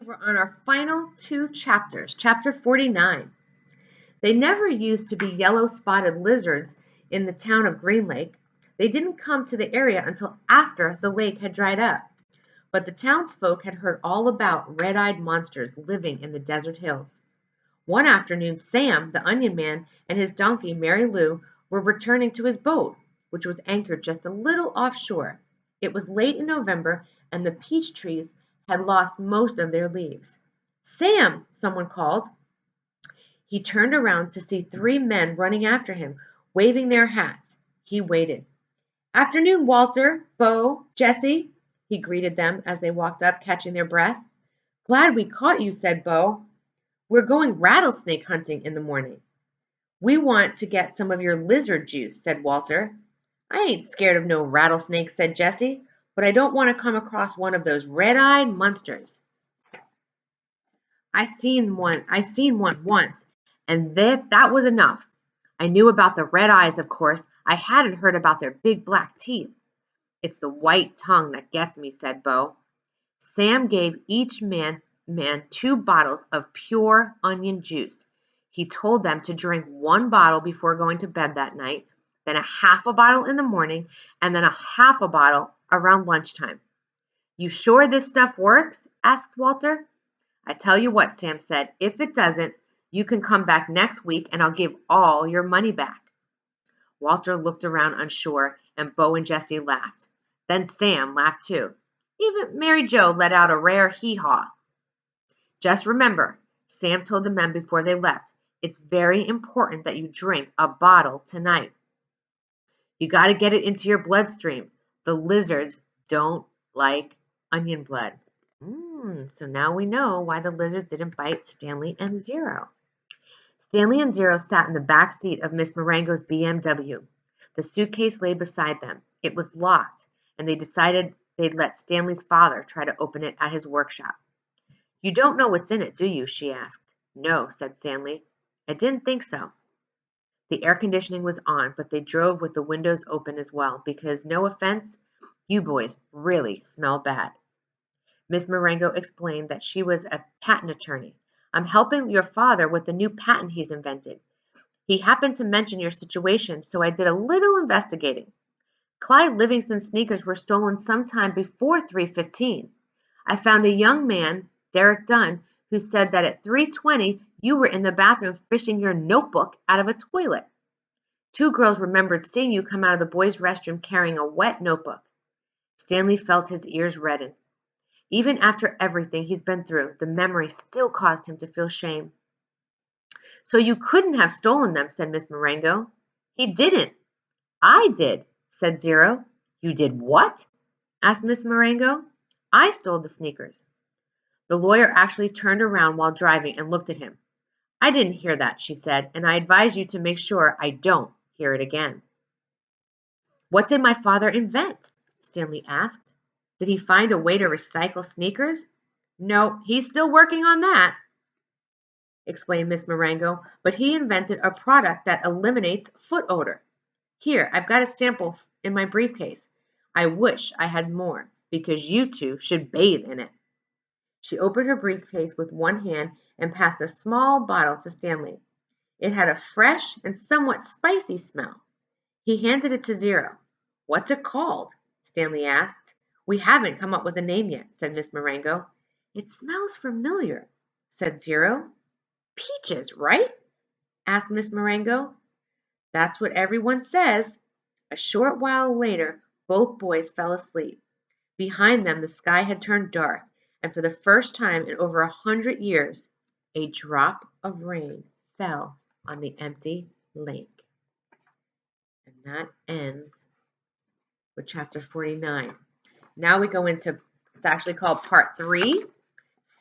We're on our final two chapters, chapter 49. They never used to be yellow-spotted lizards in the town of Green Lake. They didn't come to the area until after the lake had dried up. But the townsfolk had heard all about red-eyed monsters living in the desert hills. One afternoon, Sam, the onion man, and his donkey, Mary Lou, were returning to his boat, which was anchored just a little offshore. It was late in November, and the peach trees had lost most of their leaves. "Sam!" someone called. He turned around to see three men running after him, waving their hats. He waited. "Afternoon, Walter, Bo, Jesse," he greeted them as they walked up, catching their breath. "Glad we caught you," said Bo. "We're going rattlesnake hunting in the morning." "We want to get some of your lizard juice," said Walter. "I ain't scared of no rattlesnakes," said Jesse, "but I don't want to come across one of those red-eyed monsters. I seen one once, and that was enough. I knew about the red eyes, of course. I hadn't heard about their big black teeth." "It's the white tongue that gets me," said Bo. Sam gave each man 2 bottles of pure onion juice. He told them to drink 1 bottle before going to bed that night, then a half a bottle in the morning, and then a half a bottle around lunchtime. "You sure this stuff works?" asked Walter. "I tell you what," Sam said, "if it doesn't, you can come back next week and I'll give all your money back." Walter looked around unsure, and Bo and Jesse laughed. Then Sam laughed too. Even Mary Jo let out a rare hee-haw. "Just remember," Sam told the men before they left, "it's very important that you drink a bottle tonight. You got to get it into your bloodstream. The lizards don't like onion blood." So now we know why the lizards didn't bite Stanley and Zero. Stanley and Zero sat in the back seat of Miss Marengo's BMW. The suitcase lay beside them. It was locked, and they decided they'd let Stanley's father try to open it at his workshop. "You don't know what's in it, do you?" she asked. "No," said Stanley. "I didn't think so." The air conditioning was on, but they drove with the windows open as well, because, no offense, you boys really smell bad. Miss Marengo explained that she was a patent attorney. "I'm helping your father with the new patent he's invented. He happened to mention your situation, so I did a little investigating. Clyde Livingston's sneakers were stolen sometime before 3:15. I found a young man, Derek Dunn, who said that at 3:20 you were in the bathroom fishing your notebook out of a toilet. 2 girls remembered seeing you come out of the boys' restroom carrying a wet notebook." Stanley felt his ears redden. Even after everything he's been through, the memory still caused him to feel shame. "So you couldn't have stolen them," said Miss Marengo. "He didn't." "I did," said Zero. "You did what?" asked Miss Marengo. "I stole the sneakers." The lawyer actually turned around while driving and looked at him. "I didn't hear that," she said, "and I advise you to make sure I don't hear it again." "What did my father invent?" Stanley asked. "Did he find a way to recycle sneakers?" "No, he's still working on that," explained Miss Marengo, "but he invented a product that eliminates foot odor. Here, I've got a sample in my briefcase. I wish I had more, because you 2 should bathe in it." She opened her briefcase with one hand and passed a small bottle to Stanley. It had a fresh and somewhat spicy smell. He handed it to Zero. "What's it called?" Stanley asked. "We haven't come up with a name yet," said Miss Marengo. "It smells familiar," said Zero. "Peaches, right?" asked Miss Marengo. "That's what everyone says." A short while later, both boys fell asleep. Behind them, the sky had turned dark, and for the first time in over 100 years, a drop of rain fell on the empty lake. And that ends with chapter 49. Now we go into, it's actually called part 3,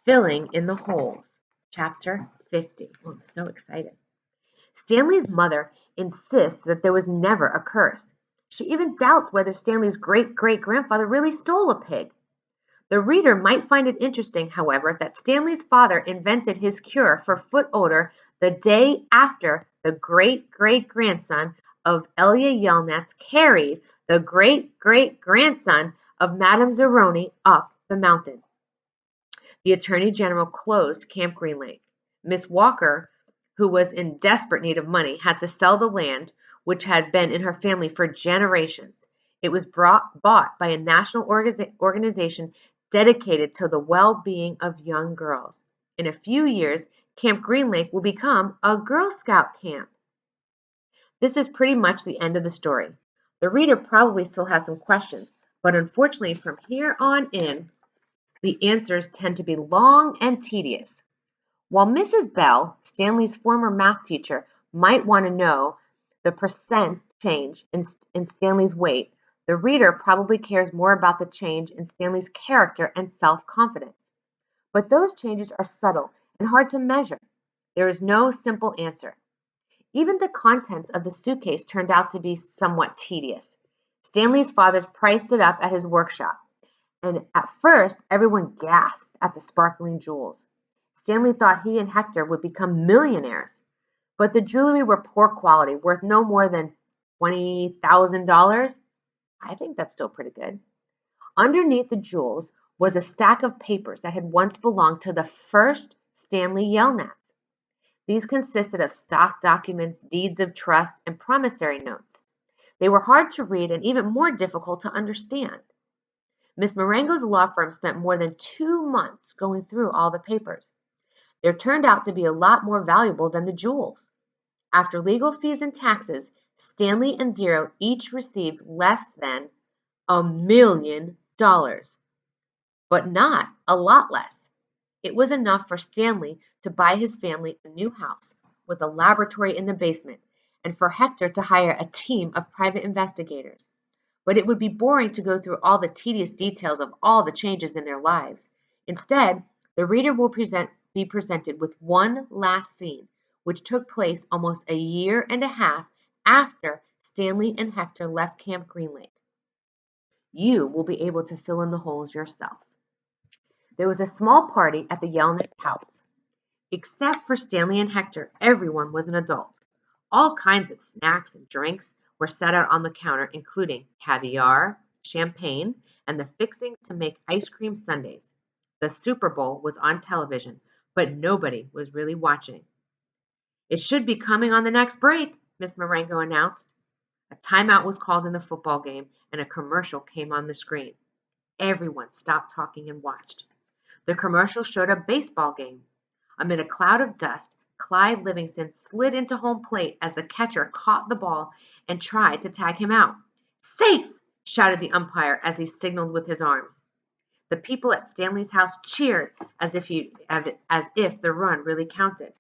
Filling in the Holes, chapter 50. Oh, I'm so excited. Stanley's mother insists that there was never a curse. She even doubts whether Stanley's great-great-grandfather really stole a pig. The reader might find it interesting, however, that Stanley's father invented his cure for foot odor the day after the great-great-grandson of Elia Yelnats carried the great-great-grandson of Madame Zeroni up the mountain. The Attorney General closed Camp Green Lake. Miss Walker, who was in desperate need of money, had to sell the land, which had been in her family for generations. It was bought by a national organization dedicated to the well-being of young girls. In a few years, Camp Green Lake will become a Girl Scout camp. This is pretty much the end of the story. The reader probably still has some questions, but unfortunately from here on in, the answers tend to be long and tedious. While Mrs. Bell, Stanley's former math teacher, might want to know the percent change in Stanley's weight, the reader probably cares more about the change in Stanley's character and self-confidence. But those changes are subtle and hard to measure. There is no simple answer. Even the contents of the suitcase turned out to be somewhat tedious. Stanley's father priced it up at his workshop, and at first everyone gasped at the sparkling jewels. Stanley thought he and Hector would become millionaires, but the jewelry were poor quality, worth no more than $20,000. I think that's still pretty good. Underneath the jewels was a stack of papers that had once belonged to the first Stanley Yelnats. These consisted of stock documents, deeds of trust, and promissory notes. They were hard to read and even more difficult to understand. Miss Marengo's law firm spent more than 2 months going through all the papers. There turned out to be a lot more valuable than the jewels. After legal fees and taxes, Stanley and Zero each received less than $1 million, but not a lot less. It was enough for Stanley to buy his family a new house with a laboratory in the basement, and for Hector to hire a team of private investigators. But it would be boring to go through all the tedious details of all the changes in their lives. Instead, the reader will be presented with one last scene, which took place almost a year and a half after Stanley and Hector left Camp Green Lake. You will be able to fill in the holes yourself. There was a small party at the Yelnats house. Except for Stanley and Hector, everyone was an adult. All kinds of snacks and drinks were set out on the counter, including caviar, champagne, and the fixings to make ice cream sundaes. The Super Bowl was on television, but nobody was really watching. It should be coming on the next break, Miss Marengo announced. A timeout was called in the football game, and a commercial came on the screen. Everyone stopped talking and watched. The commercial showed a baseball game. Amid a cloud of dust, Clyde Livingston slid into home plate as the catcher caught the ball and tried to tag him out. "Safe!" shouted the umpire as he signaled with his arms. The people at Stanley's house cheered as if the run really counted.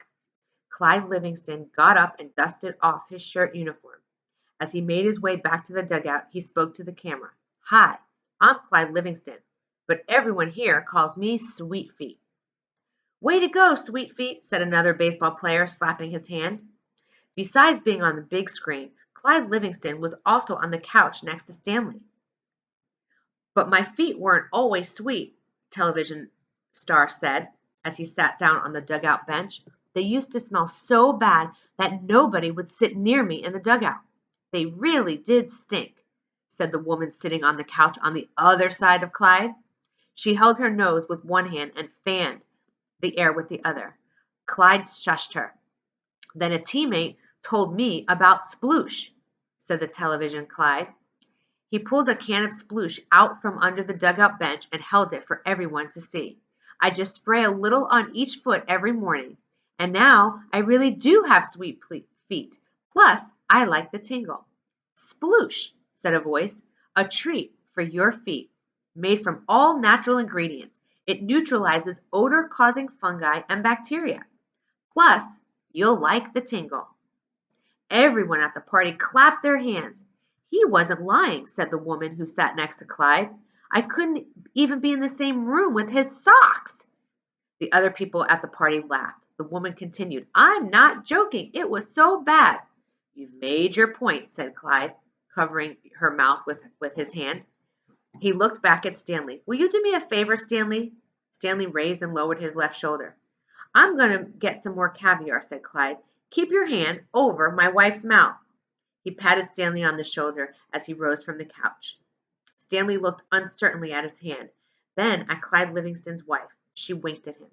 Clyde Livingston got up and dusted off his shirt uniform. As he made his way back to the dugout, he spoke to the camera. "Hi, I'm Clyde Livingston, but everyone here calls me Sweet Feet." "Way to go, Sweet Feet," said another baseball player, slapping his hand. Besides being on the big screen, Clyde Livingston was also on the couch next to Stanley. "But my feet weren't always sweet," television star said as he sat down on the dugout bench. "They used to smell so bad that nobody would sit near me in the dugout. They really did stink," said the woman sitting on the couch on the other side of Clyde. She held her nose with one hand and fanned the air with the other. Clyde shushed her. "Then a teammate told me about sploosh," said the television Clyde. He pulled a can of sploosh out from under the dugout bench and held it for everyone to see. "I just spray a little on each foot every morning, and now I really do have sweet feet. Plus, I like the tingle." "Sploosh," said a voice, "a treat for your feet, made from all natural ingredients. It neutralizes odor-causing fungi and bacteria. Plus, you'll like the tingle." Everyone at the party clapped their hands. "He wasn't lying," said the woman who sat next to Clyde. "I couldn't even be in the same room with his socks." The other people at the party laughed. The woman continued, "I'm not joking. It was so bad." "You've made your point," said Clyde, covering her mouth with his hand. He looked back at Stanley. "Will you do me a favor, Stanley?" Stanley raised and lowered his left shoulder. "I'm going to get some more caviar," said Clyde. "Keep your hand over my wife's mouth." He patted Stanley on the shoulder as he rose from the couch. Stanley looked uncertainly at his hand, then at Clyde Livingston's wife. She winked at him.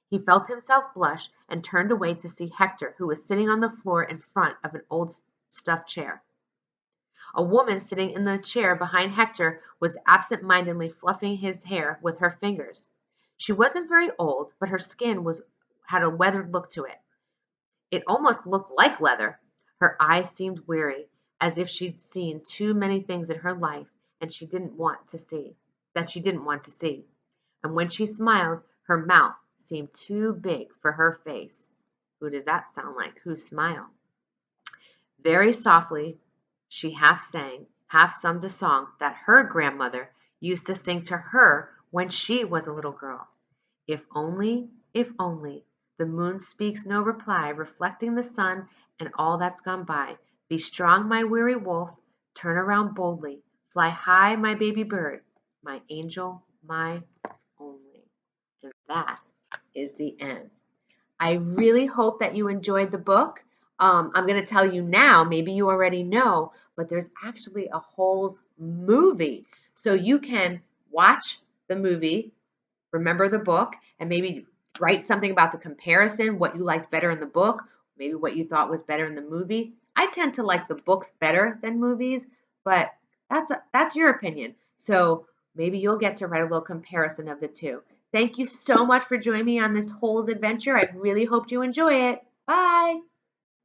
He felt himself blush and turned away to see Hector, who was sitting on the floor in front of an old stuffed chair. A woman sitting in the chair behind Hector was absent-mindedly fluffing his hair with her fingers. She wasn't very old, but her skin had a weathered look to it. It almost looked like leather. Her eyes seemed weary, as if she'd seen too many things in her life and she didn't want to see. And when she smiled, her mouth seemed too big for her face. Who does that sound like? Whose smile? Very softly, she half sang, half summed a song that her grandmother used to sing to her when she was a little girl. If only, the moon speaks no reply, reflecting the sun and all that's gone by. Be strong, my weary wolf, turn around boldly, fly high, my baby bird, my angel, my only. And that is the end. I really hope that you enjoyed the book. I'm going to tell you now, maybe you already know, but there's actually a whole movie. So you can watch the movie, remember the book, and maybe write something about the comparison, what you liked better in the book, maybe what you thought was better in the movie. I tend to like the books better than movies, but that's your opinion. So maybe you'll get to write a little comparison of the two. Thank you so much for joining me on this whole adventure. I really hoped you enjoy it. Bye.